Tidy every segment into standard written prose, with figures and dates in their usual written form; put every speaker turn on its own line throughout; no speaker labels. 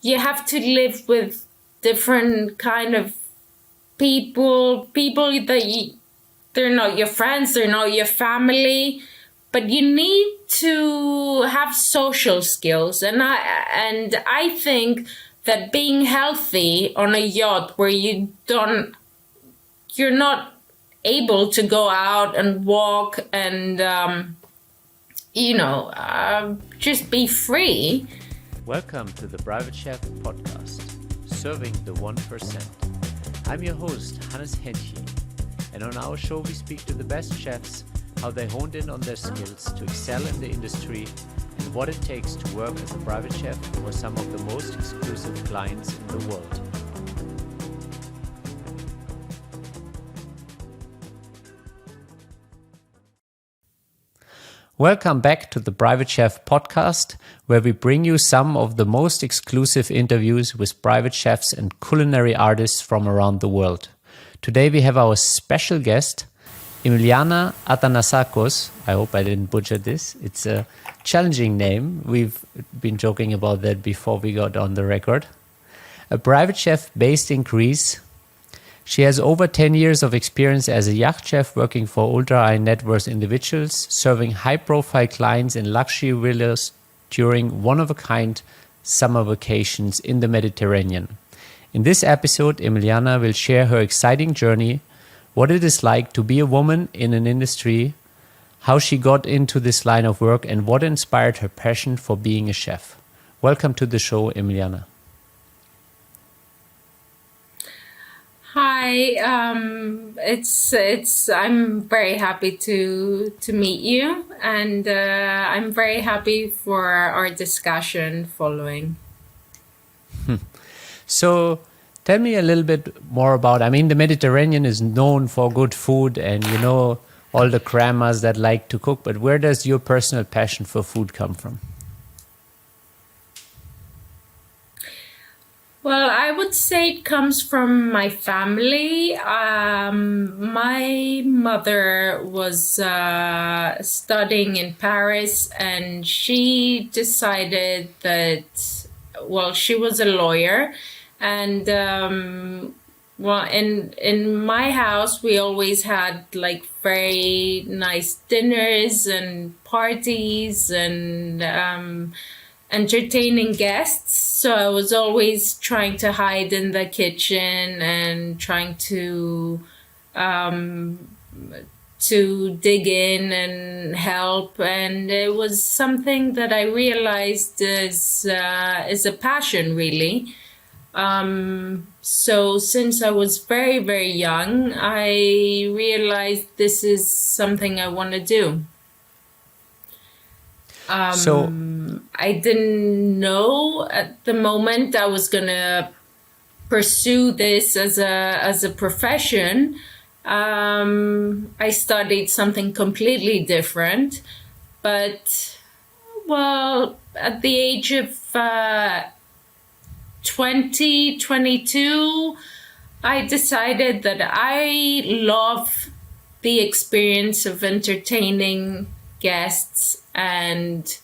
you have to live with different kind of people that they're not your friends, they're not your family, but you need to have social skills. And I think that being healthy on a yacht where you're not able to go out and walk and just be free.
Welcome to the Private Chef podcast, serving the 1%. I'm your host, Hannes Henche, and on our show we speak to the best chefs, how they honed in on their skills to excel in the industry, and what it takes to work as a private chef for some of the most exclusive clients in the world. Welcome back to the Private Chef podcast, where we bring you some of the most exclusive interviews with private chefs and culinary artists from around the world. Today we have our special guest, Emiliana Athanassakos. I hope I didn't butcher this. It's a challenging name. We've been joking about that before we got on the record. A private chef based in Greece. She has over 10 years of experience as a yacht chef working for ultra-high net worth individuals, serving high-profile clients in luxury villas during one-of-a-kind summer vacations in the Mediterranean. In this episode, Emiliana will share her exciting journey, what it is like to be a woman in an industry, how she got into this line of work, and what inspired her passion for being a chef. Welcome to the show, Emiliana.
Hi, I'm very happy to meet you, and I'm very happy for our discussion following.
So tell me a little bit more about, the Mediterranean is known for good food and all the grandmas that like to cook, but where does your personal passion for food come from?
Well, I would say it comes from my family. My mother was studying in Paris, and she decided that, she was a lawyer, and in my house we always had like very nice dinners and parties and entertaining guests. So I was always trying to hide in the kitchen and trying to dig in and help. And it was something that I realized is a passion, really. So since I was very, very young, I realized this is something I want to do. I didn't know at the moment I was gonna pursue this as a profession. I studied something completely different, but at the age of 22, I decided that I love the experience of entertaining guests and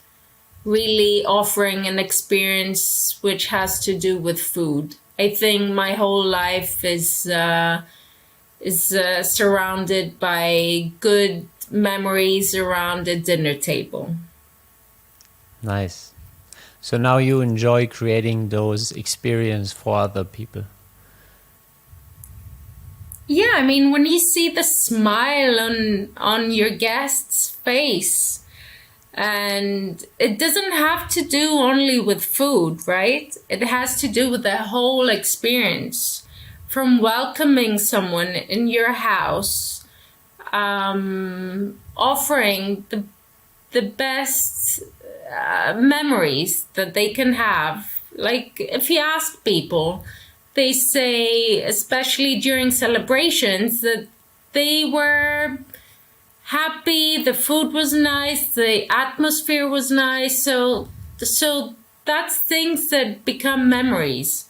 really offering an experience which has to do with food. I think my whole life is surrounded by good memories around a dinner table.
Nice. So now you enjoy creating those experiences for other people.
Yeah, when you see the smile on your guest's face, and it doesn't have to do only with food, right? It has to do with the whole experience, from welcoming someone in your house, offering the best memories that they can have. Like if you ask people, they say, especially during celebrations, that they were happy, the food was nice, the atmosphere was nice. So that's things that become memories.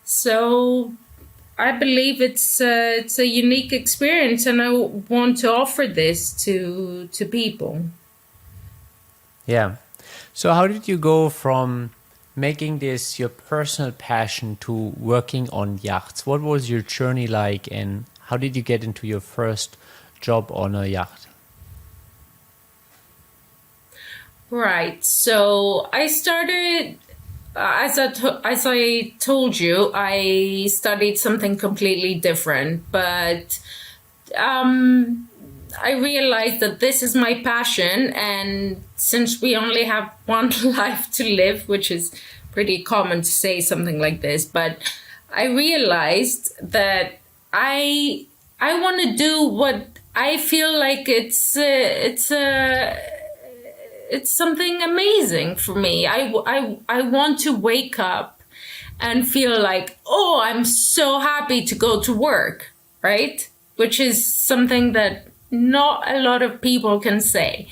So I believe it's a unique experience, and I want to offer this to people.
Yeah. So how did you go from making this your personal passion to working on yachts? What was your journey like, and how did you get into your first job on a yacht?
Right. So I started, as I told you, I studied something completely different, but I realized that this is my passion, and since we only have one life to live, which is pretty common to say something like this, but I realized that I want to do what I feel like it's something amazing for me. I want to wake up and feel like, oh, I'm so happy to go to work, right? Which is something that not a lot of people can say.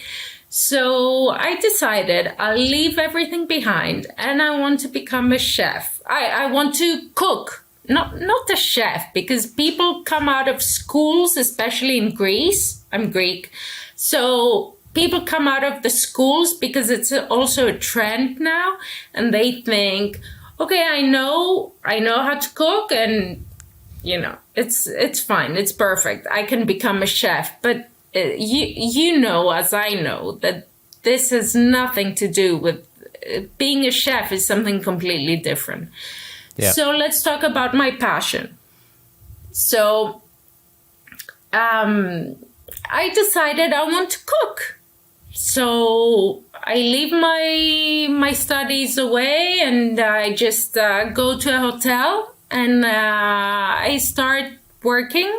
So I decided I'll leave everything behind and I want to become a chef. I want to cook, not a chef, because people come out of schools, especially in Greece. I'm Greek. So people come out of the schools because it's also a trend now, and they think, okay, I know how to cook, and it's fine, it's perfect, I can become a chef. But you know, as I know, that this has nothing to do with being a chef. Is something completely different. Yeah. So let's talk about my passion. So I decided I want to cook. So I leave my studies away, and I just go to a hotel, and I start working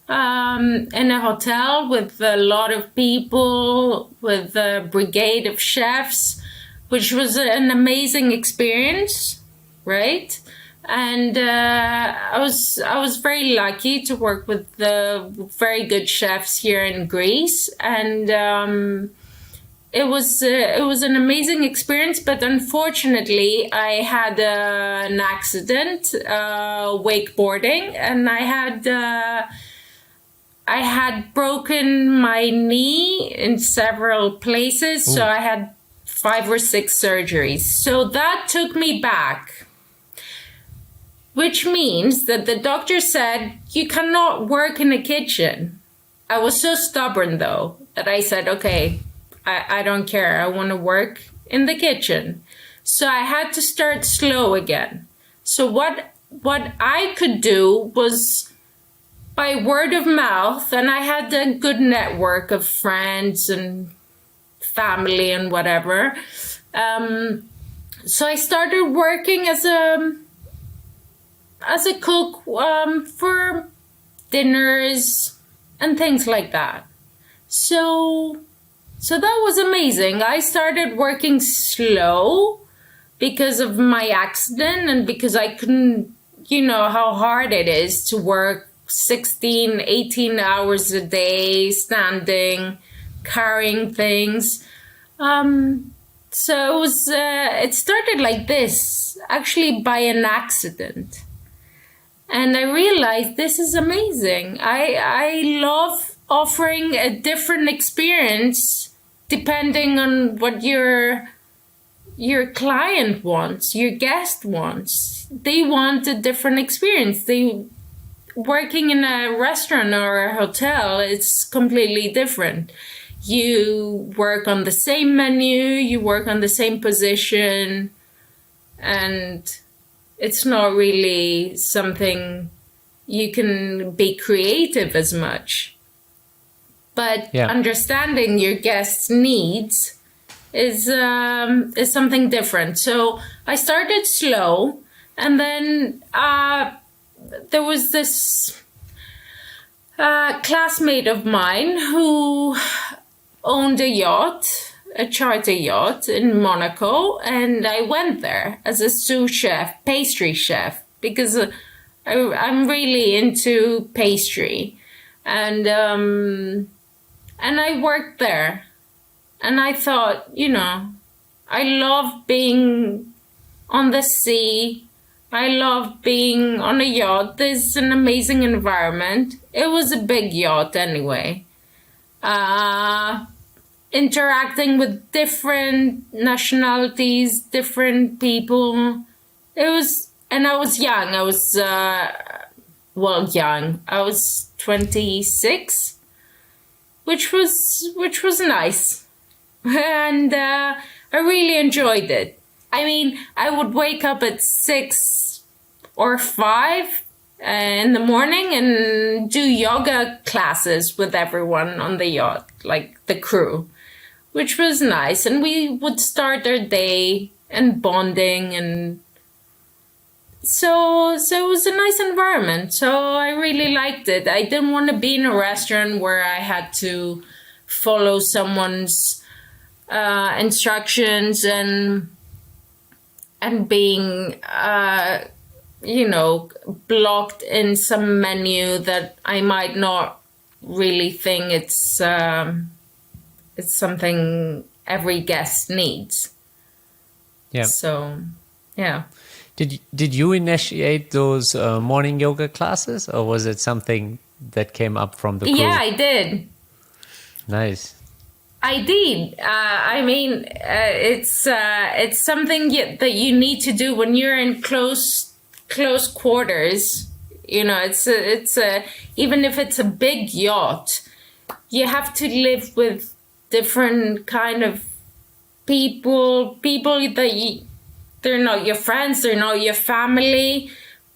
in a hotel with a lot of people, with a brigade of chefs, which was an amazing experience, right? And I was very lucky to work with very good chefs here in Greece, and it was an amazing experience. But unfortunately, I had an accident wakeboarding, and I had broken my knee in several places. Ooh. So I had 5 or 6 surgeries. So that took me back, which means that the doctor said, you cannot work in a kitchen. I was so stubborn, though, that I said, okay, I don't care. I want to work in the kitchen. So I had to start slow again. So what I could do was by word of mouth, and I had a good network of friends and family and whatever. So I started working as a cook for dinners and things like that. So that was amazing. I started working slow because of my accident, and because I couldn't, how hard it is to work 16, 18 hours a day, standing, carrying things. So it started like this, actually by an accident. And I realized this is amazing. I love offering a different experience depending on what your client wants, your guest wants. They want a different experience. Working in a restaurant or a hotel, it's completely different. You work on the same menu, you work on the same position, and it's not really something you can be creative as much. But understanding your guests' needs is something different. So I started slow, and then there was this classmate of mine who owned a yacht, a charter yacht in Monaco, and I went there as a sous chef, pastry chef, because I'm really into pastry, and I worked there, and I thought, I love being on the sea. I love being on a yacht. There's an amazing environment. It was a big yacht anyway. interacting with different nationalities, different people. And I was young. I was, young. I was 26, which was nice. And I really enjoyed it. I mean, I would wake up at 6 or 5 in the morning and do yoga classes with everyone on the yacht, like the crew, which was nice. And we would start our day and bonding, and so it was a nice environment. So I really liked it. I didn't want to be in a restaurant where I had to follow someone's instructions and being blocked in some menu that I might not really think it's something every guest needs.
Yeah.
So, yeah.
Did you initiate those morning yoga classes, or was it something that came up from the crew?
Yeah, I did.
Nice.
I did. I mean, it's something that you need to do when you're in close quarters. You know, it's even if it's a big yacht, you have to live with different kind of people that they're not your friends, they're not your family,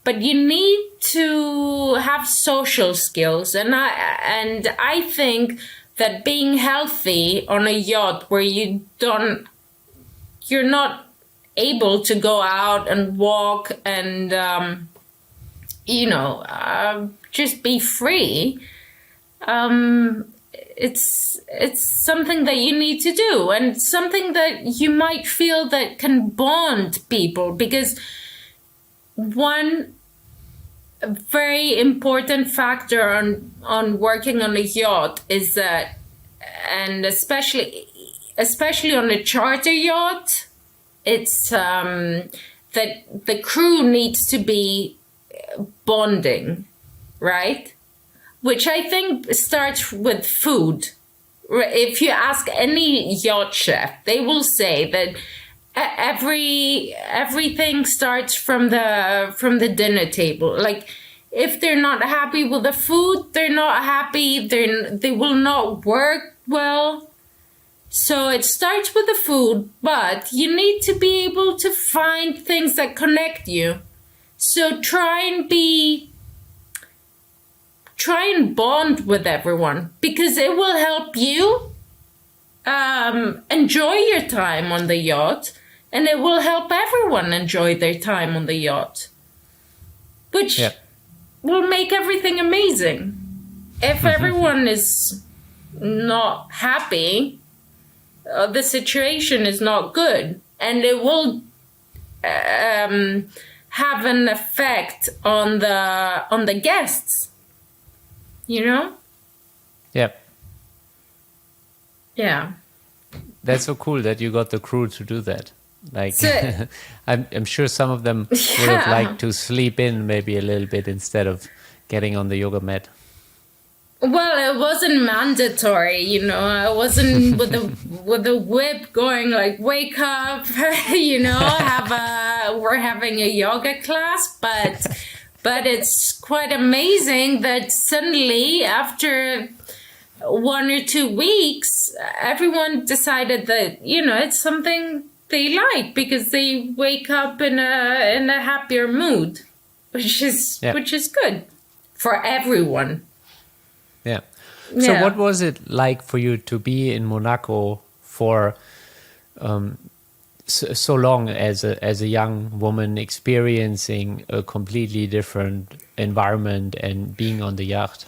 but you need to have social skills. And I think that being healthy on a yacht where you're not able to go out and walk and just be free, it's something that you need to do, and something that you might feel that can bond people, because one very important factor on working on a yacht is that, and especially on a charter yacht, it's that the crew needs to be bonding, right? Which I think starts with food. If you ask any yacht chef, they will say that everything starts from the dinner table. Like, if they're not happy with the food, they're not happy. They will not work well. So it starts with the food, but you need to be able to find things that connect you. So try and bond with everyone, because it will help you enjoy your time on the yacht, and it will help everyone enjoy their time on the yacht, which will make everything amazing. If everyone is not happy, the situation is not good, and it will have an effect on the guests. You know?
Yep.
Yeah.
That's so cool that you got the crew to do that. Like, I'm sure some of them would have liked to sleep in maybe a little bit instead of getting on the yoga mat.
Well, it wasn't mandatory, you know. I wasn't with the whip going like, wake up, you know, we're having a yoga class, but it's quite amazing that suddenly, after 1 or 2 weeks, everyone decided that, you know, it's something they like, because they wake up in a happier mood, which is good for everyone.
Yeah. So what was it like for you to be in Monaco for so long as a young woman, experiencing a completely different environment and being on the yacht?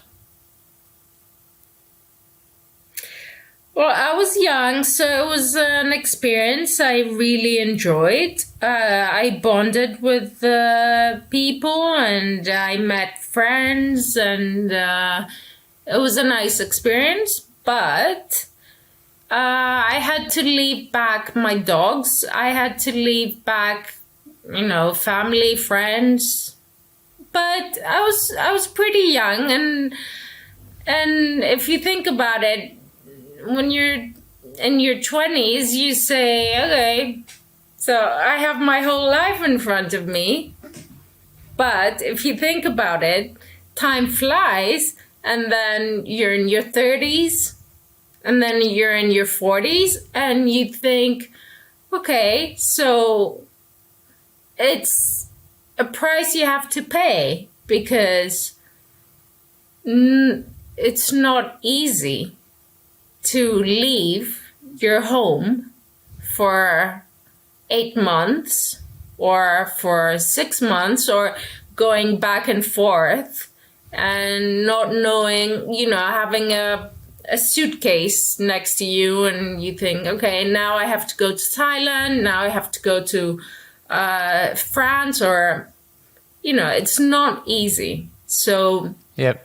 Well, I was young, so it was an experience I really enjoyed. I bonded with people, and I met friends, and it was a nice experience. But I had to leave back my dogs. I had to leave back, you know, family, friends. But I was pretty young, and if you think about it, when you're in your 20s, you say, okay, so I have my whole life in front of me. But if you think about it, time flies, and then you're in your 30s, and then you're in your 40s, and you think, okay, so it's a price you have to pay, because it's not easy to leave your home for 8 months or for 6 months, or going back and forth and not knowing, having a suitcase next to you, and you think, okay, now I have to go to Thailand, now I have to go to France, or, it's not easy. So,
Yep.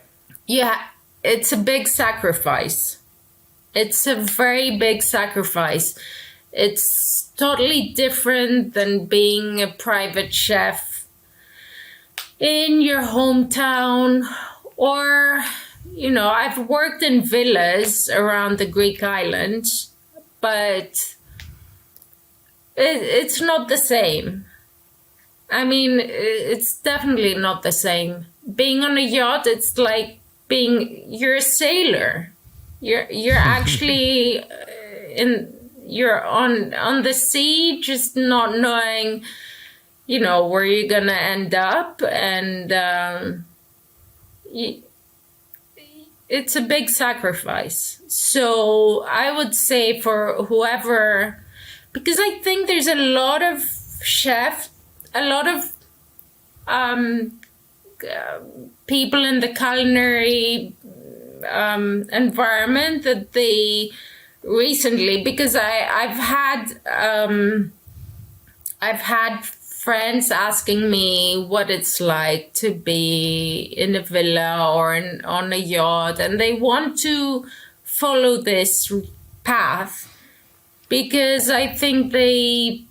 yeah, it's a big sacrifice. It's a very big sacrifice. It's totally different than being a private chef in your hometown, or, I've worked in villas around the Greek islands, but it's not the same. I mean, it's definitely not the same. Being on a yacht, it's like you're a sailor. You're actually you're on the sea, just not knowing, where you're gonna end up, and it's a big sacrifice. So I would say for whoever, because I think there's a lot of chefs, a lot of people in the culinary environment that they recently, because I've had friends asking me what it's like to be in a villa or on a yacht, and they want to follow this path because I think they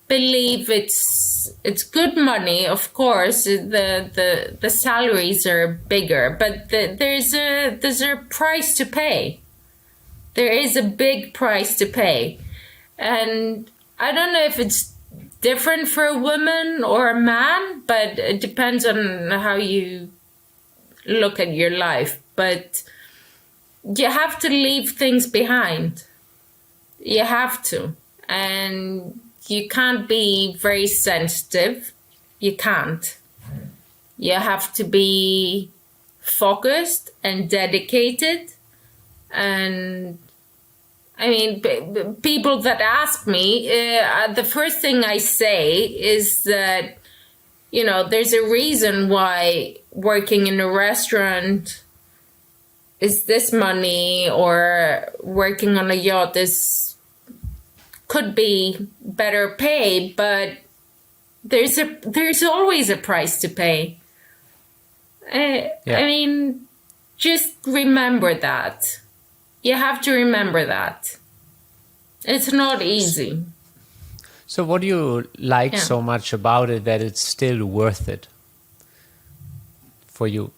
believe it's good money. Of course, the salaries are bigger, but there's a price to pay. There is a big price to pay, and I don't know if it's different for a woman or a man, but it depends on how you look at your life. But you have to leave things behind. You have to, and you can't be very sensitive. You can't. You have to be focused and dedicated. And I mean, people that ask me, the first thing I say is that, there's a reason why working in a restaurant is this money, or working on a yacht could be better pay, but there's always a price to pay. I mean, just remember that. You have to remember that. It's not easy.
So what do you like so much about it that it's still worth it for you?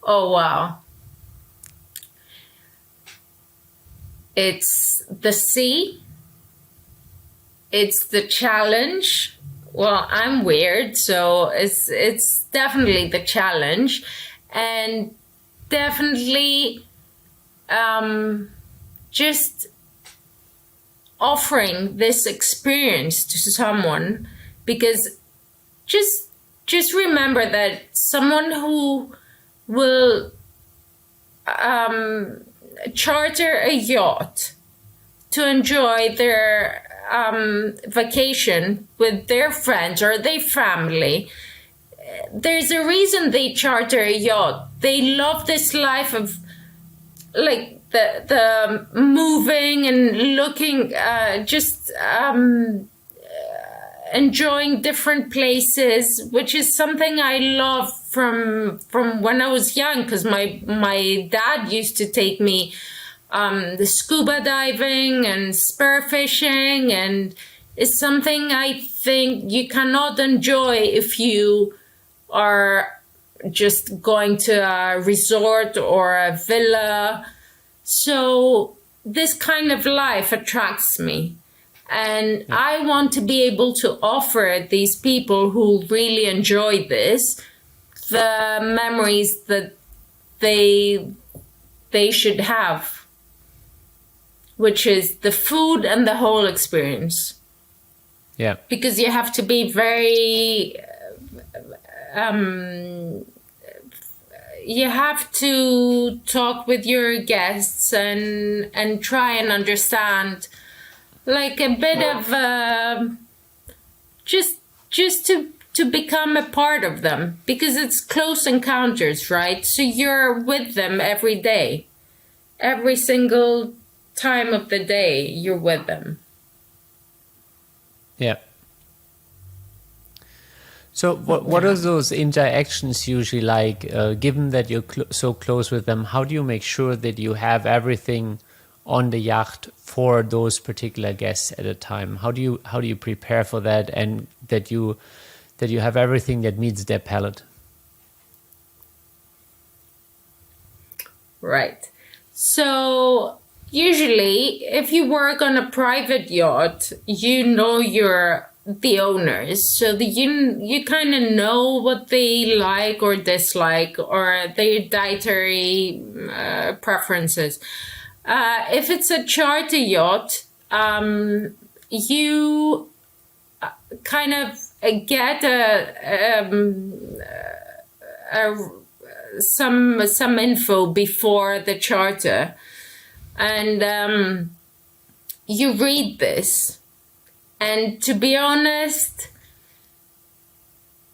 Oh, wow. It's the sea. It's the challenge. Well, I'm weird, so it's definitely the challenge, and definitely just offering this experience to someone, because just remember that someone who will charter a yacht to enjoy their vacation with their friends or their family, there's a reason they charter a yacht. They love this life of like the moving and looking, enjoying different places, which is something I love from when I was young, because my dad used to take me the scuba diving and spearfishing, and it's something I think you cannot enjoy if you are just going to a resort or a villa. So this kind of life attracts me. And I want to be able to offer these people who really enjoy this the memories that they should have, which is the food and the whole experience.
Yeah.
Because you have to be very you have to talk with your guests and try and understand, like, a bit of just to become a part of them, because it's close encounters, right? So you're with them every day, every single time of the day you're with them.
Yeah. So what are those interactions usually like? Given that you're so close with them, how do you make sure that you have everything on the yacht for those particular guests at a time? How do you prepare for that, and that you have everything that meets their palate?
Right. So usually, if you work on a private yacht, you know the owners, so you kind of know what they like or dislike, or their dietary preferences. If it's a charter yacht, you kind of get some info before the charter, and you read this. And to be honest,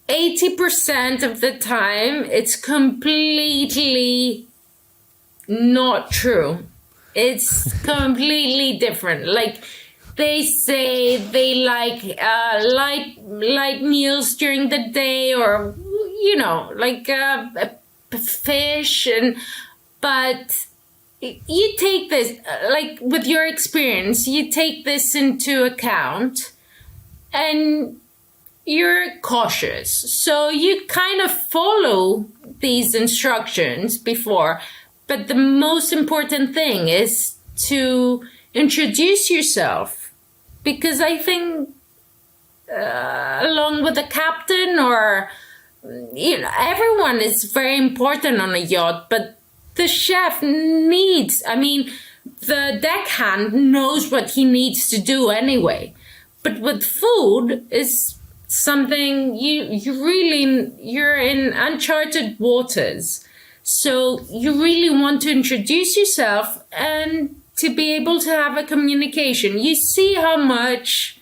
80% of the time, it's completely not true. It's completely different. Like, they say they like light meals during the day, or, like fish, but you take this, like, with your experience, you take this into account and you're cautious. So you kind of follow these instructions before. But the most important thing is to introduce yourself. Because I think along with the captain, or, everyone is very important on a yacht, but the chef needs, the deckhand knows what he needs to do anyway. But with food is something you're in uncharted waters. So you really want to introduce yourself and to be able to have a communication. You see how much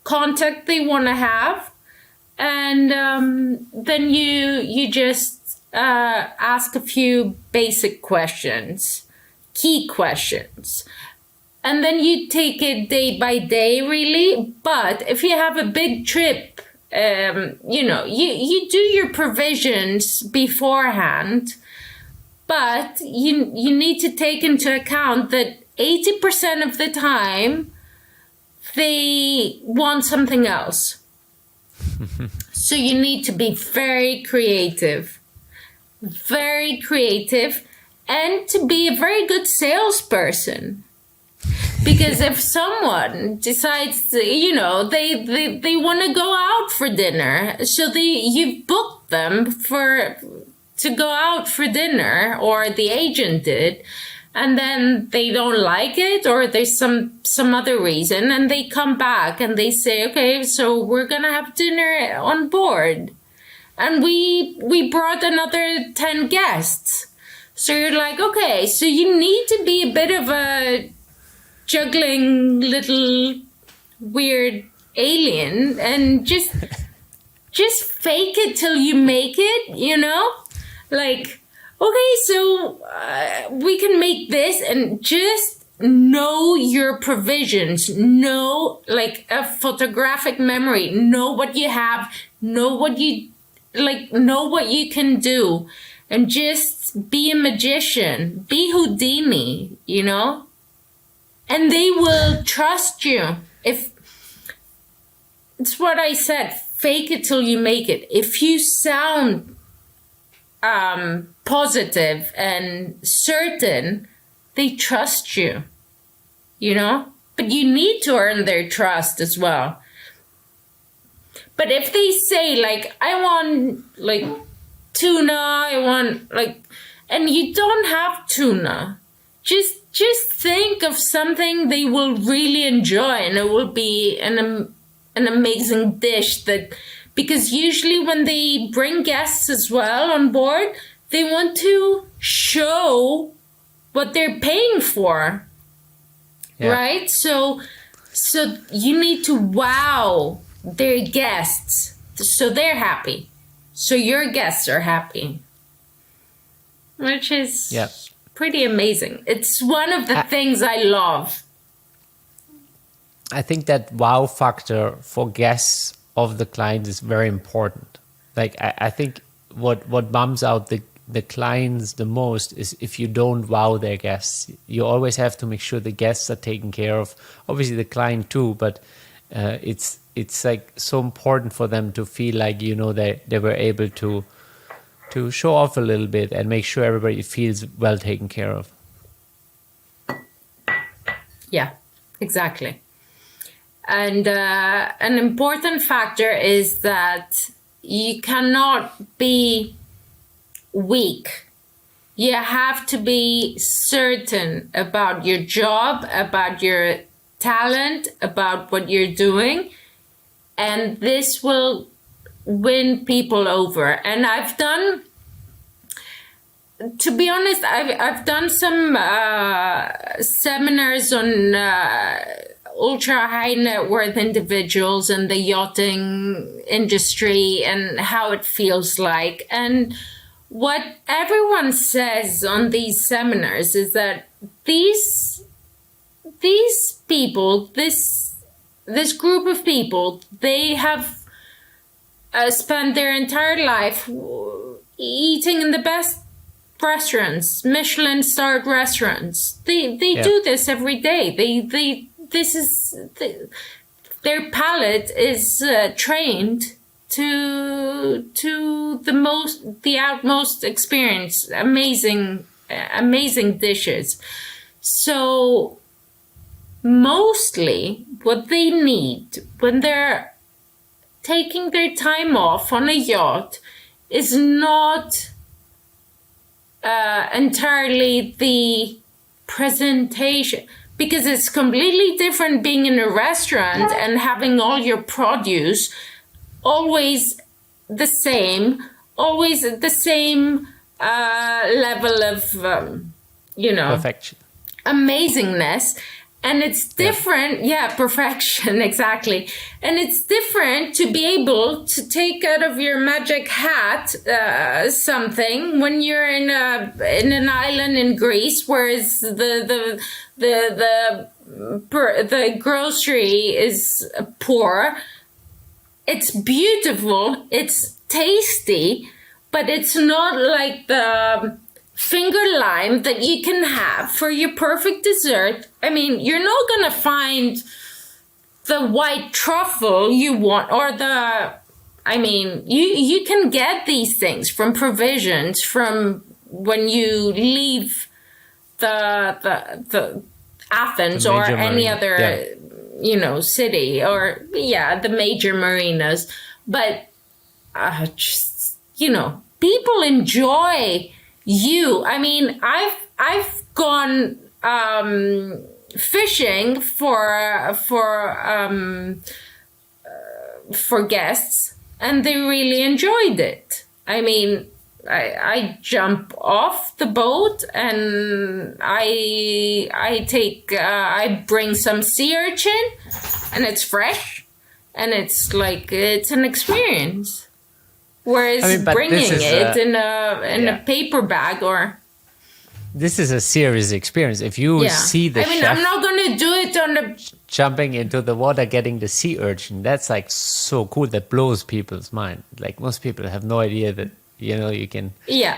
contact they want to have, and then you just ask a few basic questions, key questions, and then you take it day by day, really. But if you have a big trip, you do your provisions beforehand, but you need to take into account that 80% of the time they want something else. So you need to be very creative, and to be a very good salesperson. Because if someone decides to, they want to go out for dinner, so you booked them to go out for dinner, or the agent did, and then they don't like it, or there's some other reason, and they come back and they say, okay, so we're gonna have dinner on board, and we brought another 10 guests. So you're like, okay, so you need to be a bit of a juggling little weird alien, and just fake it till you make it, like, okay, so we can make this, and just know your provisions, know, like, a photographic memory, know what you have, know what you can do, and just be a magician, be Houdini, and they will trust you. If it's what I said, fake it till you make it. If you sound positive and certain, they trust you. you know? But you need to earn their trust as well. But if they say, like, I want, like, tuna, I want, like, and you don't have tuna, just think of something they will really enjoy, and it will be an amazing dish that, because usually when they bring guests as well on board, they want to show what they're paying for, right? So you need to wow their guests so they're happy, so your guests are happy, which is pretty amazing. It's one of the things I love.
I think that wow factor for guests of the clients is very important. Like, I think what bums out the clients the most is if you don't wow their guests. You always have to make sure the guests are taken care of. Obviously the client too, but it's like so important for them to feel like, you know, they were able to show off a little bit and make sure everybody feels well taken care of.
Yeah, exactly. And an important factor is that you cannot be weak. You have to be certain about your job, about your talent, about what you're doing. And this will win people over. And I've done, to be honest, I've done some seminars on ultra high net worth individuals and the yachting industry and how it feels like. And what everyone says on these seminars is that these people, this group of people, they have spent their entire life eating in the best restaurants, Michelin starred restaurants. They do this every day. Their palate is trained to the utmost experience, amazing dishes. So mostly what they need when they're taking their time off on a yacht is not entirely the presentation, because it's completely different being in a restaurant and having all your produce always the same level of
Perfection.
amazingness. And it's different, perfection, exactly. And it's different to be able to take out of your magic hat something when you're in an island in Greece, whereas the grocery is poor. It's beautiful, it's tasty, but it's not like the finger lime that you can have for your perfect dessert. I mean, you're not gonna find the white truffle you want, or you can get these things from provisions from when you leave the Athens or any other city, or the major marinas. But people enjoy you. I mean, I've gone fishing for guests, and they really enjoyed it. I mean, I jump off the boat and I bring some sea urchin, and it's fresh, and it's like, it's an experience. Whereas bringing it in a paper bag, or
this is a serious experience. If you see the chef,
I'm not going to do it on the
jumping into the water, getting the sea urchin. That's like so cool. That blows people's mind. Like, most people have no idea that you can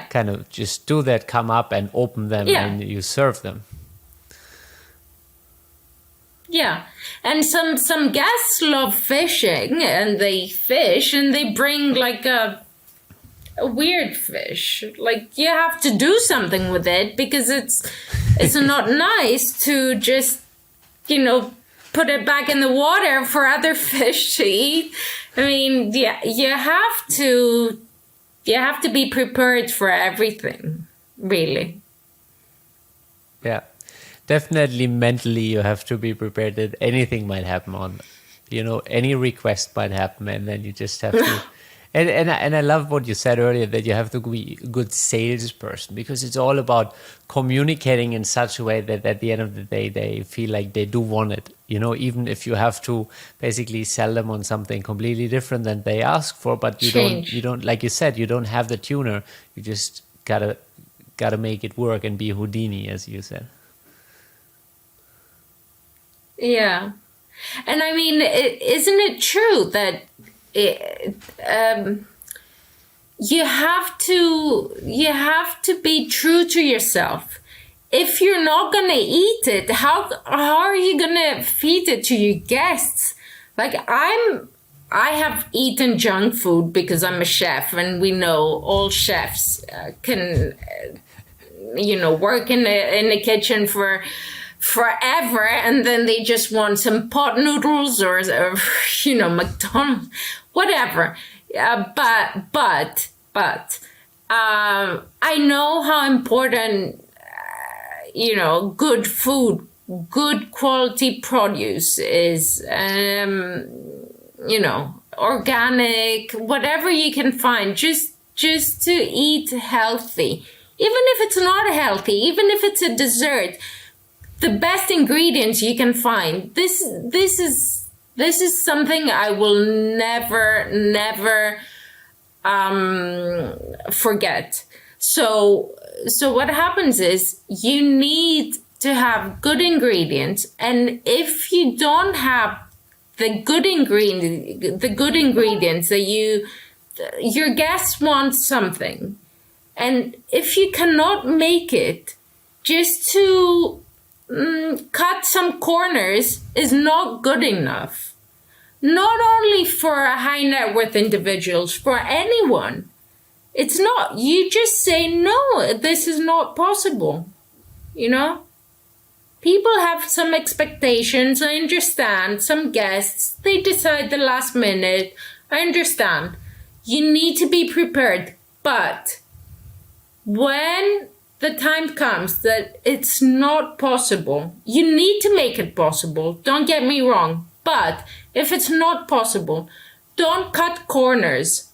kind of just do that, come up and open them, and you serve them.
Yeah, and some guests love fishing, and they fish, and they bring like a weird fish. Like, you have to do something with it, because it's not nice to just put it back in the water for other fish to eat. I mean, yeah, you have to be prepared for everything, really.
Yeah, definitely mentally you have to be prepared that anything might happen any request might happen, and then you just have to. And I love what you said earlier, that you have to be a good salesperson, because it's all about communicating in such a way that at the end of the day they feel like they do want it. Even if you have to basically sell them on something completely different than they ask for, but you don't, like you said, you don't have the tuner. You just gotta make it work and be Houdini, as you said.
Yeah. And I mean, isn't it true that you have to be true to yourself? If you're not gonna eat it, how are you gonna feed it to your guests? Like I have eaten junk food because I'm a chef, and we know all chefs can work in the kitchen for forever, and then they just want some pot noodles or McDonald's, whatever. But I know how important good food, good quality produce is. Organic, whatever you can find, just to eat healthy, even if it's not healthy, even if it's a dessert. The best ingredients you can find. This is something I will never forget. So what happens is you need to have good ingredients, and if you don't have the good ingredients that your guests want something, and if you cannot make it, just to cut some corners is not good enough. Not only for high net worth individuals, for anyone. It's not. You just say, no, this is not possible. People have some expectations. I understand. Some guests, they decide the last minute. I understand. You need to be prepared. But when the time comes that it's not possible, you need to make it possible. Don't get me wrong. But if it's not possible, don't cut corners.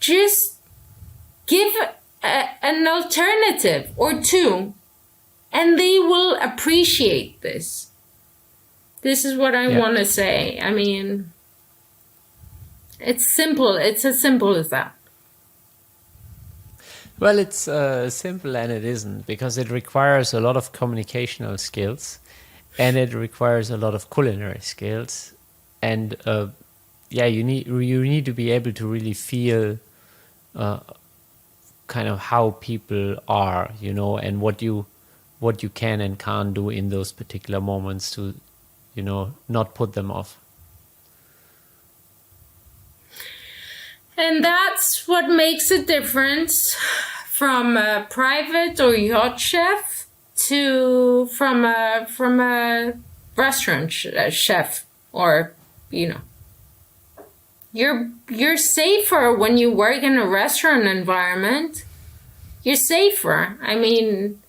Just give an alternative or two, and they will appreciate this. This is what I want to say. I mean, it's simple. It's as simple as that.
Well, it's simple and it isn't, because it requires a lot of communicational skills, and it requires a lot of culinary skills, and you need to be able to really feel kind of how people are, and what you can and can't do in those particular moments to, not put them off.
And that's what makes a difference from a private or yacht chef from a restaurant chef, or you're safer when you work in a restaurant environment. You're safer. I mean,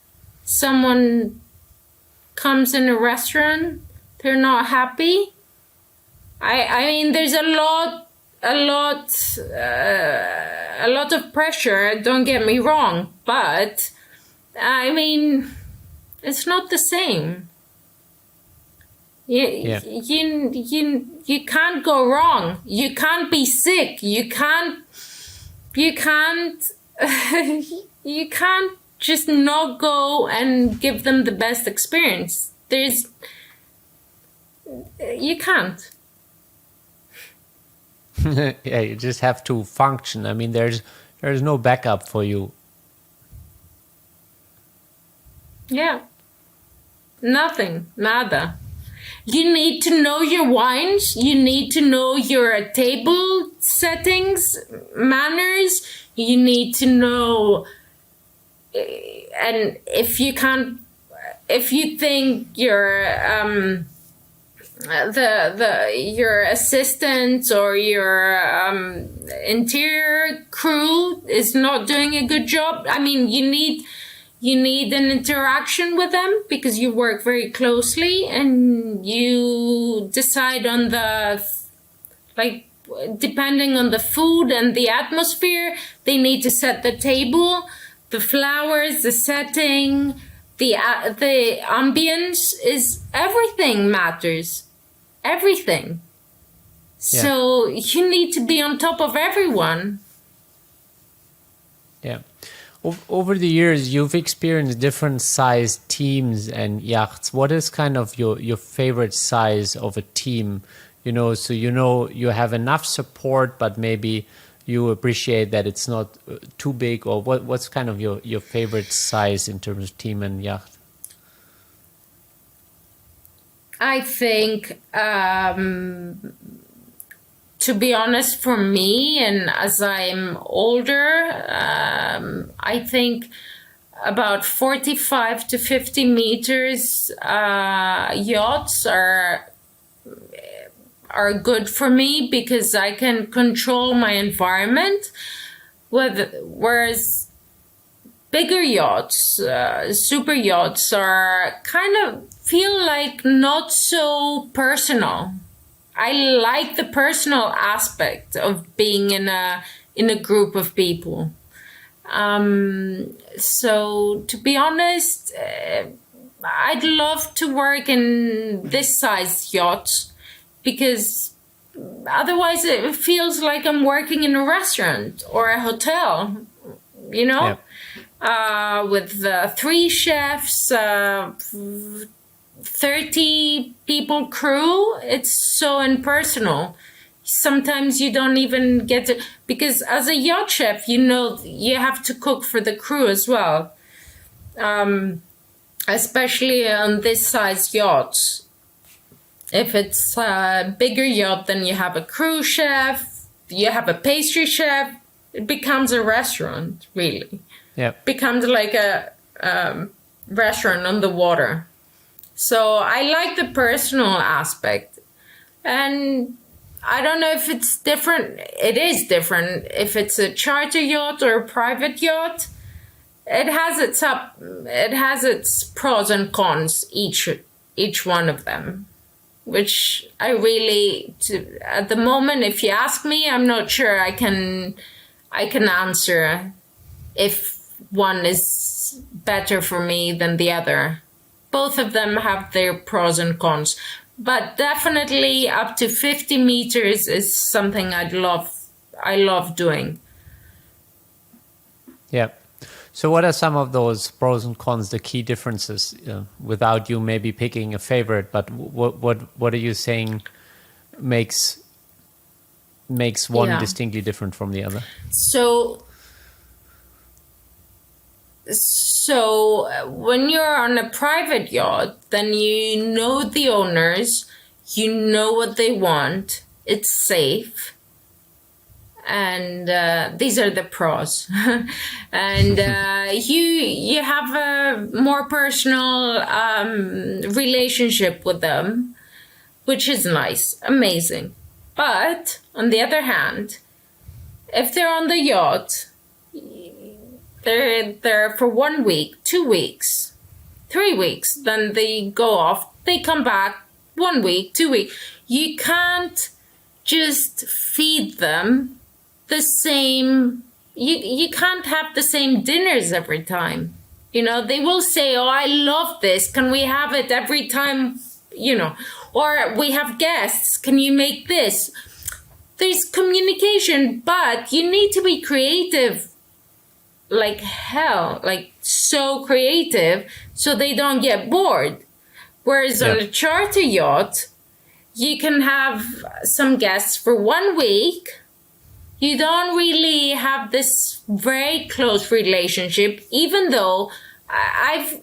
someone comes in a restaurant, they're not happy. I mean, there's a lot of pressure, don't get me wrong, but I mean, it's not the same. You can't go wrong. You can't be sick. You can't just not go and give them the best experience. You can't.
Yeah, you just have to function. I mean, there's no backup for you.
Yeah. Nothing. Nada. You need to know your wines. You need to know your table settings, manners. You need to know, and if you think your your assistant or your interior crew is not doing a good job. I mean, you need an interaction with them because you work very closely and you decide on depending on the food and the atmosphere, they need to set the table, the flowers, the setting, the ambience is everything matters. Everything.
Yeah.
So you need to be on top of everyone.
Yeah. Over the years, you've experienced different size teams and yachts. What is kind of your favorite size of a team? So you have enough support, but maybe you appreciate that it's not too big, or what's kind of your favorite size in terms of team and yacht?
I think, to be honest, for me, and as I'm older, I think about 45 to 50 meters yachts are good for me because I can control my environment. Whereas bigger yachts, super yachts, are kind of feel like not so personal. I like the personal aspect of being in a group of people. So to be honest, I'd love to work in this size yacht because otherwise it feels like I'm working in a restaurant or a hotel,
Yeah.
with 3 chefs, 30 people crew. It's so impersonal. Sometimes you don't even get to, because as a yacht chef, you have to cook for the crew as well. Especially on this size yachts. If it's a bigger yacht, then you have a crew chef, you have a pastry chef. It becomes a restaurant, really.
Yeah.
It becomes like a restaurant on the water. So I like the personal aspect. And I don't know if it's different. It is different if it's a charter yacht or a private yacht. It has its pros and cons, each one of them, which I really, at the moment, if you ask me, I'm not sure I can answer if one is better for me than the other. Both of them have their pros and cons, but definitely up to 50 meters is something I love doing.
Yeah. So what are some of those pros and cons, the key differences, without you maybe picking a favorite, but what are you saying makes one distinctly different from the other?
So when you're on a private yacht, then you know the owners, you know what they want, it's safe. And these are the pros. And you have a more personal relationship with them, which is nice, amazing. But on the other hand, if they're on the yacht, they're there for 1 week, 2 weeks, 3 weeks, then they go off, they come back 1 week, 2 weeks. You can't just feed them the same, you can't have the same dinners every time. They will say, oh, I love this, can we have it every time, or we have guests, can you make this? There's communication, but you need to be creative like hell, like so creative, so they don't get bored. Whereas on a charter yacht, you can have some guests for 1 week. You don't really have this very close relationship, even though I've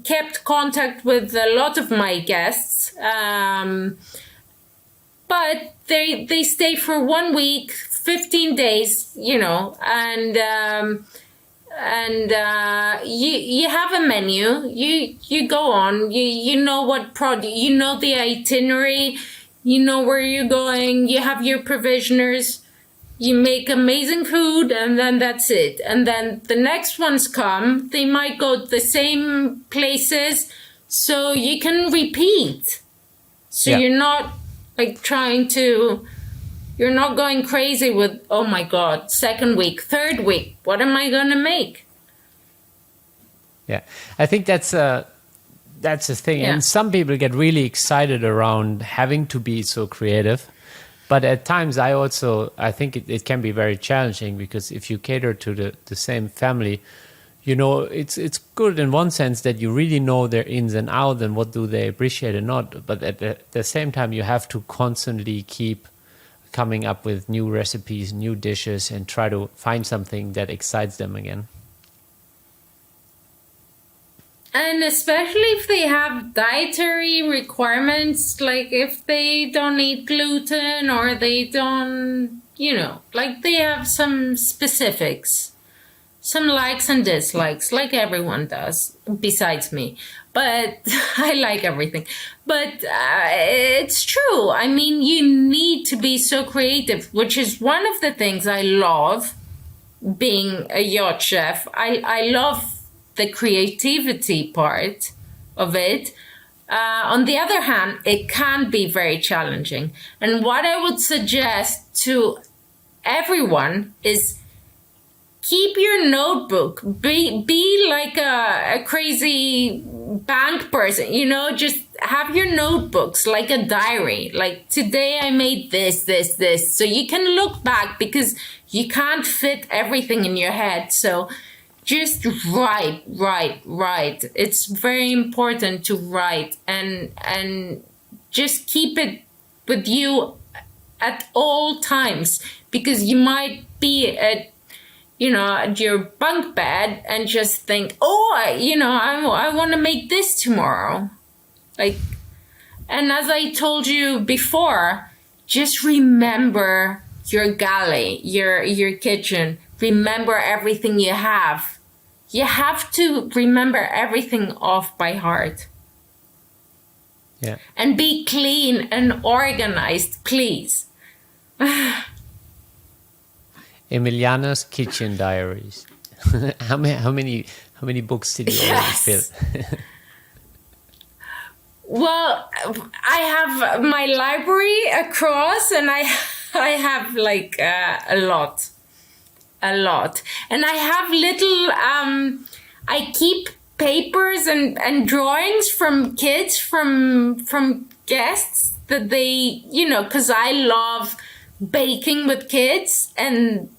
kept contact with a lot of my guests. But they stay for 1 week, 15 days, and and you have a menu. You go on. You know what product. You know the itinerary. You know where you're going. You have your provisioners. You make amazing food, and then that's it. And then the next ones come. They might go to the same places, so you can repeat. So
Yeah.
you're not like you're not going crazy with, oh my God, second week, third week, what am I going to make?
Yeah, I think that's a thing.
Yeah.
And some people get really excited around having to be so creative. But at times I think it can be very challenging, because if you cater to the same family, it's good in one sense that you really know their ins and outs and what do they appreciate and not. But at the same time, you have to constantly keep coming up with new recipes, new dishes, and try to find something that excites them again.
And especially if they have dietary requirements, like if they don't eat gluten or they don't, like they have some specifics, some likes and dislikes, like everyone does, besides me. But I like everything. But it's true. I mean, you need to be so creative, which is one of the things I love being a yacht chef. I love the creativity part of it. On the other hand, it can be very challenging. And what I would suggest to everyone is keep your notebook. Be like a crazy bank person, just have your notebooks like a diary. Like, today I made this. So you can look back, because you can't fit everything in your head. So just write. It's very important to write, and just keep it with you at all times, because you might be at your bunk bed and just think, I want to make this tomorrow. And as I told you before, just remember your galley, your kitchen. Remember everything you have. You have to remember everything off by heart.
Yeah.
And be clean and organized, please.
Emiliana's Kitchen Diaries. How many books did you already fill?
Well, I have my library across, and I have like a lot, and I have little. I keep papers and drawings from kids, from guests that they, because I love baking with kids, and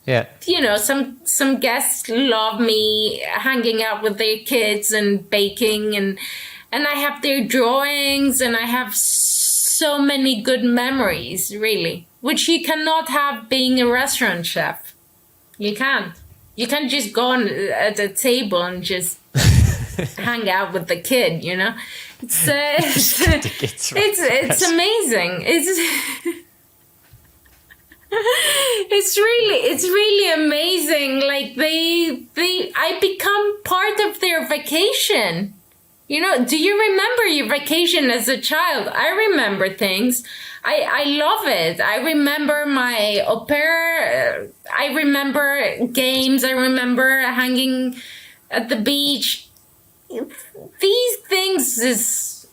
some guests love me hanging out with their kids and baking, and I have their drawings, and I have so many good memories, really, which you cannot have being a restaurant chef. You can't just go on at a table and just hang out with the kid, it's amazing. It's really amazing. Like I become part of their vacation. Do you remember your vacation as a child? I remember things. I love it. I remember my au pair. I remember games. I remember hanging at the beach. These things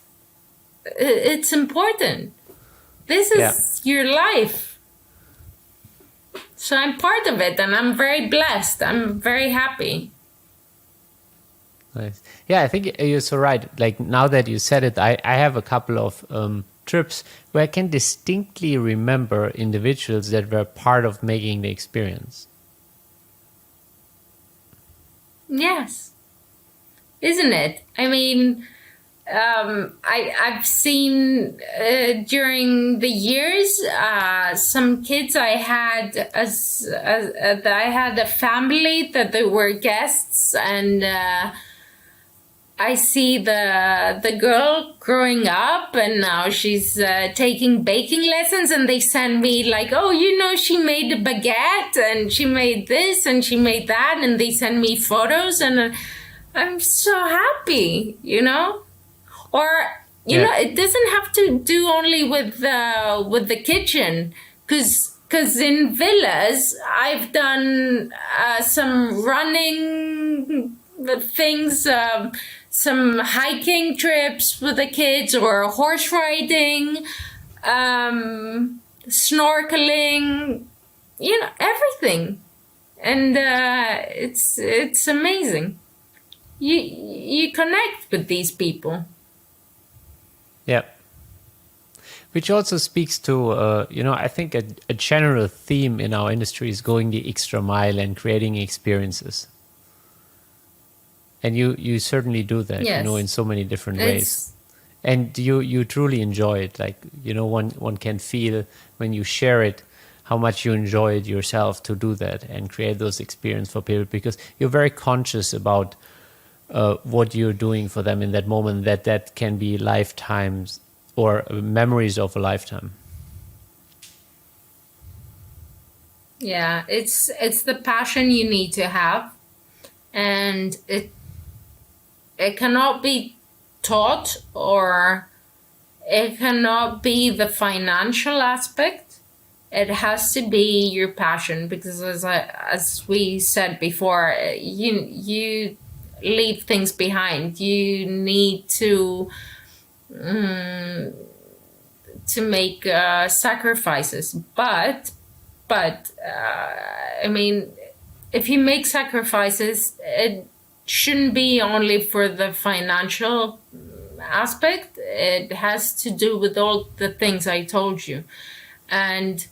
it's important. This is your life. So I'm part of it, and I'm very blessed. I'm very happy.
Nice. Yeah, I think you're so right. Like, now that you said it, I have a couple of trips where I can distinctly remember individuals that were part of making the experience.
Yes. Isn't it? I mean, I've seen during the years some kids I had that I had a family that they were guests, and I see the girl growing up, and now she's taking baking lessons, and they send me like, oh, she made a baguette, and she made this, and she made that, and they send me photos, and I'm so happy, Or it doesn't have to do only with the kitchen, because in villas I've done some running things, some hiking trips with the kids, or horse riding, snorkeling, everything, and it's amazing. You connect with these people.
Yeah. Which also speaks to, I think a general theme in our industry is going the extra mile and creating experiences. And you certainly do that,
Yes.
in so many different ways. And you truly enjoy it. Like, one can feel when you share it, how much you enjoy it yourself to do that and create those experiences for people, because you're very conscious about what you're doing for them in that moment, that can be lifetimes or memories of a lifetime.
Yeah, it's the passion you need to have, and it cannot be taught, or it cannot be the financial aspect. It has to be your passion, because as we said before, you leave things behind. You need to make sacrifices, but I mean, if you make sacrifices, it shouldn't be only for the financial aspect. It has to do with all the things I told you, and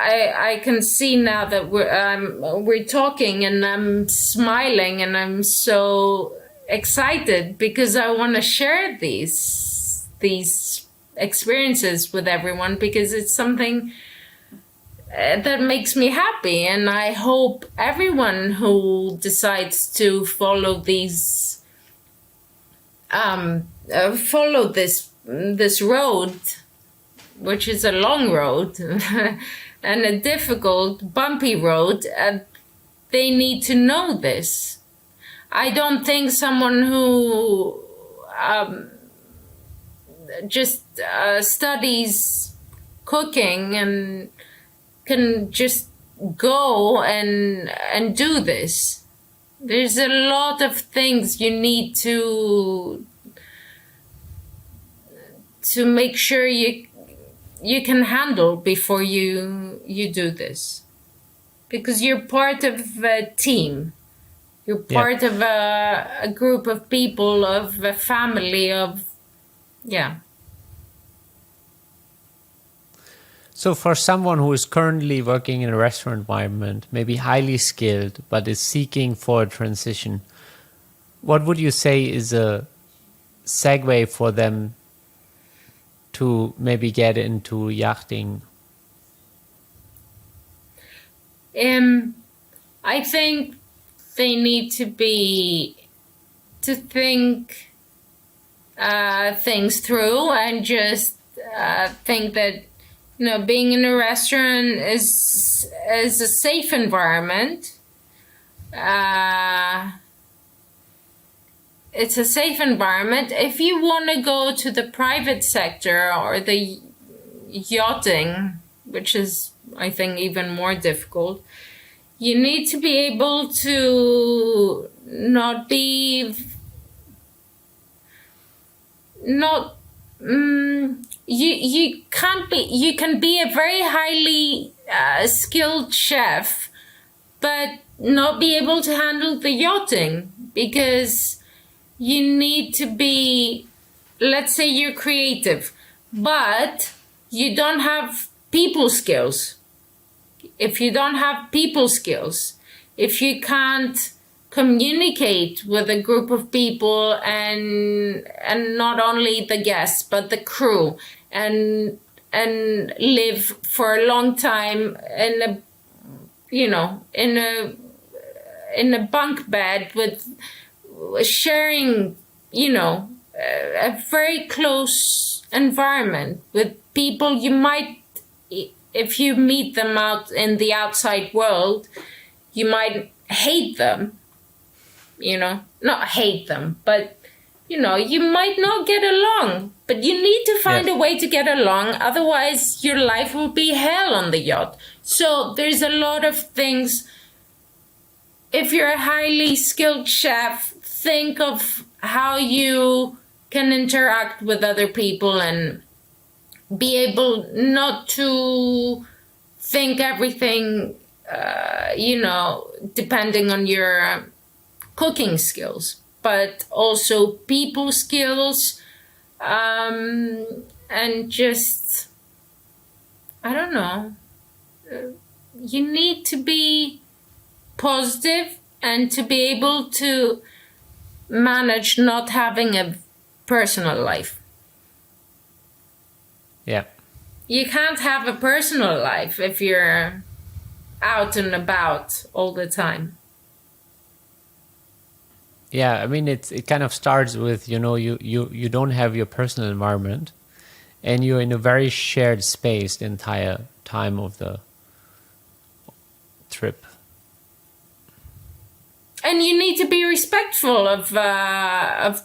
I can see now that we're talking, and I'm smiling, and I'm so excited because I want to share these experiences with everyone, because it's something that makes me happy, and I hope everyone who decides to follow these follow this road, which is a long road and a difficult, bumpy road, they need to know this. I don't think someone who just studies cooking and can just go and do this. There's a lot of things you need to make sure you can handle before you do this, because you're part of a team. You're part of a group of people, of a family,
So for someone who is currently working in a restaurant environment, maybe highly skilled, but is seeking for a transition, what would you say is a segue for them to maybe get into yachting?
I think they need to think things through, and just think that being in a restaurant is a safe environment. It's a safe environment. If you want to go to the private sector or the yachting, which is, I think, even more difficult, you need to be able to not be you can be a very highly skilled chef, but not be able to handle the yachting, because you need to be, let's say you're creative, but you don't have people skills. If you don't have people skills, if you can't communicate with a group of people, and not only the guests but the crew, and live for a long time in a bunk bed with sharing, a very close environment with people you might, if you meet them out in the outside world, you might hate them, not hate them, but, you might not get along, but you need to find a way to get along. Otherwise, your life will be hell on the yacht. So there's a lot of things. If you're a highly skilled chef, think of how you can interact with other people and be able not to think everything, depending on your cooking skills, but also people skills, and just, I don't know, you need to be positive and to be able to manage not having a personal life.
Yeah.
You can't have a personal life if you're out and about all the time.
Yeah, I mean, it kind of starts with, you don't have your personal environment and you're in a very shared space the entire time of the trip.
And you need to be respectful of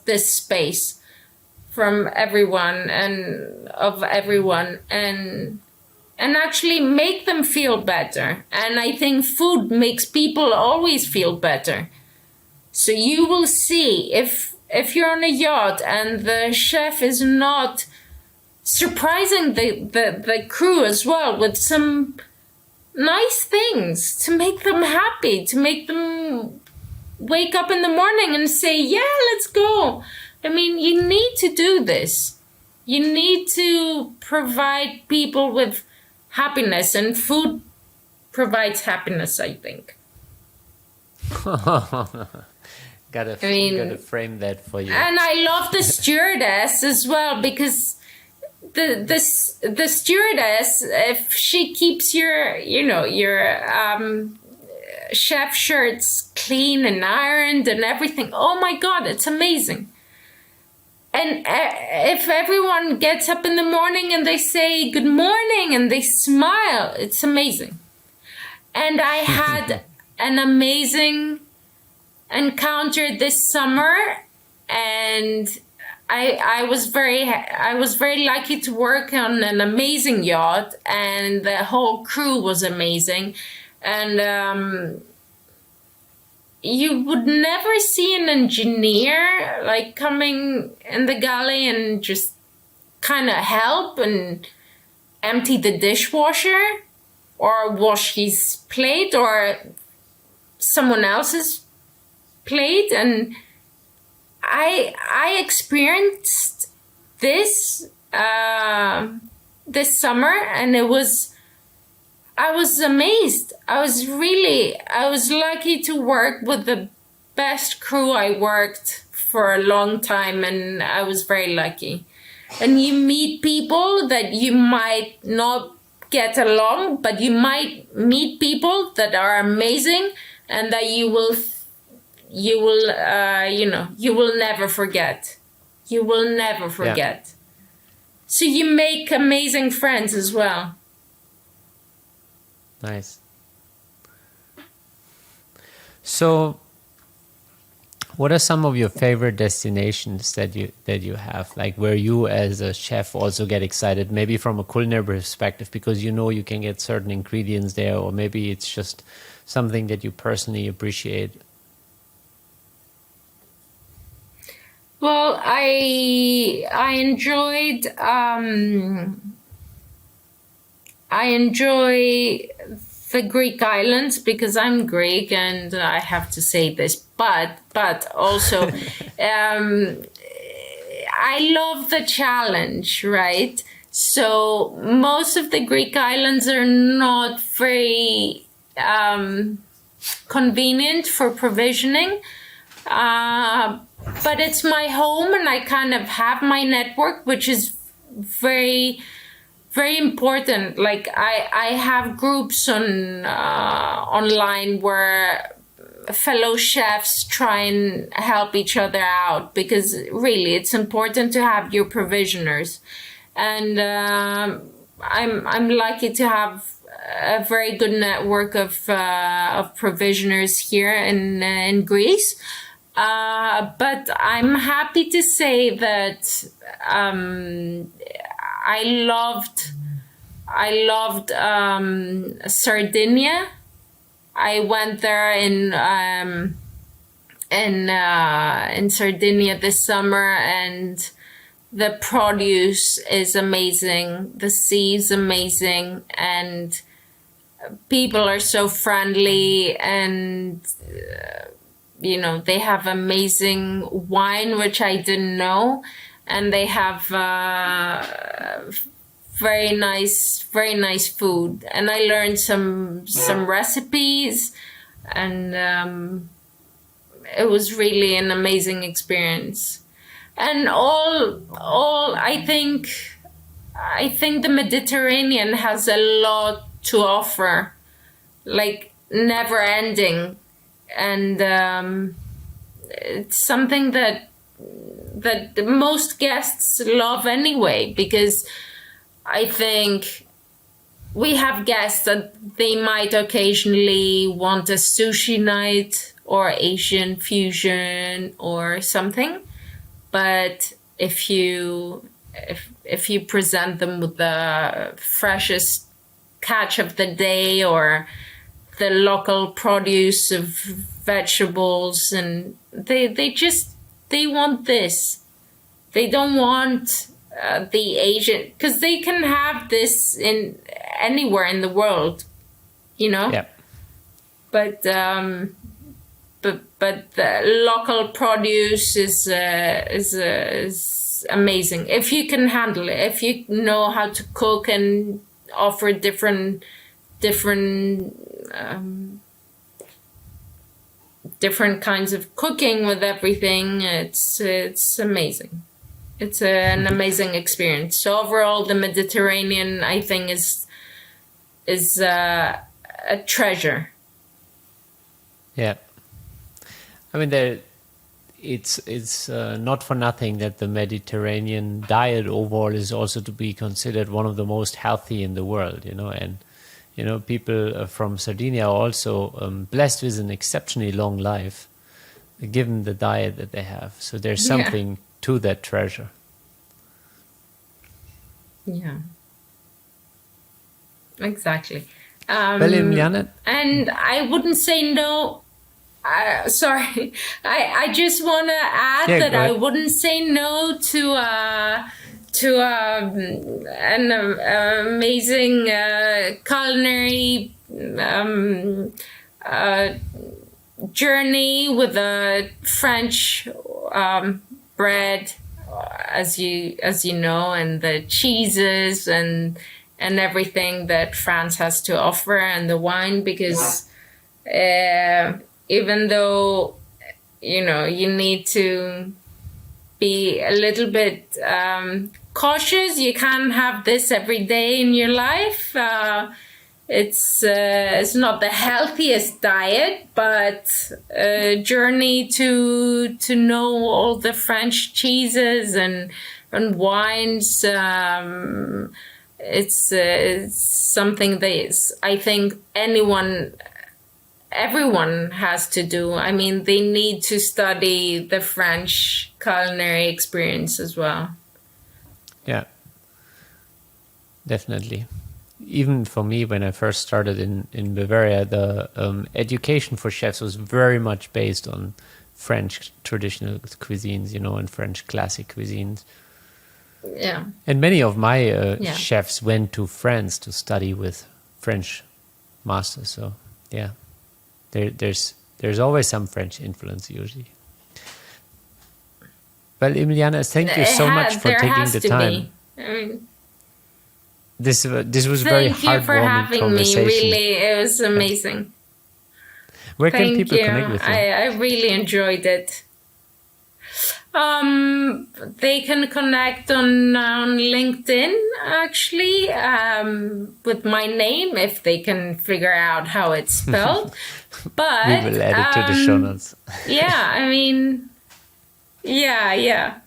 this space from everyone and actually make them feel better. And I think food makes people always feel better. So you will see if you're on a yacht and the chef is not surprising the crew as well with some nice things to make them happy, to make them wake up in the morning and say, yeah, let's go. I mean, you need to do this. You need to provide people with happiness, and food provides happiness, I think.
Gotta frame that for you.
And I love the stewardess as well, because the stewardess, if she keeps your chef shirts clean and ironed and everything, oh my God, it's amazing. And if everyone gets up in the morning and they say good morning and they smile, it's amazing. And I had an amazing encounter this summer, and I was very lucky to work on an amazing yacht, and the whole crew was amazing. And you would never see an engineer like coming in the galley and just kind of help and empty the dishwasher or wash his plate or someone else's plate. And I experienced this this summer, and I was amazed. I was lucky to work with the best crew. I worked for a long time, and I was very lucky. And you meet people that you might not get along, but you might meet people that are amazing and that you will never forget. You will never forget. Yeah. So you make amazing friends as well.
Nice. So, what are some of your favorite destinations that you have, like where you as a chef also get excited, maybe from a culinary perspective, because you can get certain ingredients there, or maybe it's just something that you personally appreciate?
Well, I enjoy the Greek islands because I'm Greek, and I have to say this, but also I love the challenge, right? So most of the Greek islands are not very convenient for provisioning, but it's my home, and I kind of have my network, which is very, very important. Like I have groups on online where fellow chefs try and help each other out, because really it's important to have your provisioners. And I'm lucky to have a very good network of provisioners here in Greece. But I'm happy to say that I loved Sardinia. I went there in Sardinia this summer, and the produce is amazing. The sea is amazing, and people are so friendly, and they have amazing wine, which I didn't know, and they have very nice food. And I learned some recipes, and it was really an amazing experience. And I think the Mediterranean has a lot to offer, like never ending. And it's something that most guests love anyway, because I think we have guests that they might occasionally want a sushi night or Asian fusion or something. But if you present them with the freshest catch of the day, or the local produce of vegetables, and they want this. They don't want the Asian, because they can have this in anywhere in the world,
Yeah.
But the local produce is amazing if you can handle it. If you know how to cook and offer different kinds of cooking with everything, it's amazing. It's an amazing experience. So overall, the Mediterranean, I think, is a treasure.
Yeah. I mean, it's not for nothing that the Mediterranean diet overall is also to be considered one of the most healthy in the world, and people from Sardinia are also blessed with an exceptionally long life, given the diet that they have. So there's something to that treasure.
Yeah, exactly.
Well, Emiliana,
and I wouldn't say no. Sorry, I just want to add that I wouldn't say no to an amazing culinary journey with a French bread, as you know, and the cheeses and everything that France has to offer, and the wine, because even though you need to be a little bit cautious, you can't have this every day in your life. It's not the healthiest diet, but a journey to know all the French cheeses and wines. It's something that I think everyone has to do. I mean, they need to study the French culinary experience as well.
Yeah, definitely. Even for me, when I first started in Bavaria, the education for chefs was very much based on French traditional cuisines, and French classic cuisines.
Yeah.
And many of my chefs went to France to study with French masters. So, yeah, there's always some French influence usually. Well, Emiliana, thank you so much for taking the time. This was very heartwarming conversation.
Me. Really, it was amazing.
Where can people connect with you?
I really enjoyed it. They can connect on LinkedIn, actually, with my name, if they can figure out how it's spelled. But
we will add it to the show notes.
yeah, I mean, yeah.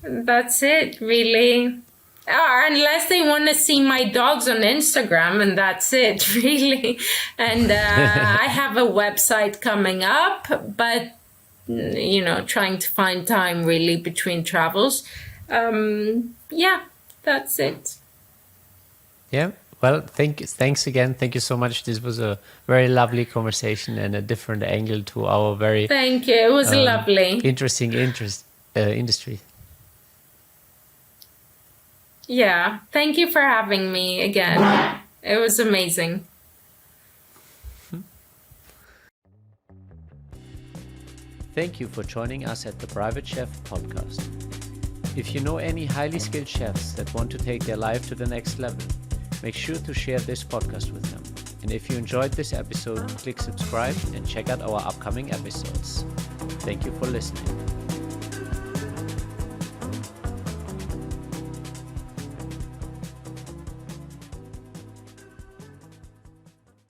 That's it, really. Unless they want to see my dogs on Instagram, and that's it, really. And I have a website coming up, but trying to find time really between travels. Yeah, that's it.
Yeah. Well, thanks again. Thank you so much. This was a very lovely conversation and a different angle to our very
thank you. It was lovely,
interesting industry.
Yeah, thank you for having me again. It was amazing.
Thank you for joining us at the Private Chef podcast. If you know any highly skilled chefs that want to take their life to the next level, make sure to share this podcast with them. And if you enjoyed this episode, click subscribe and check out our upcoming episodes. Thank you for listening.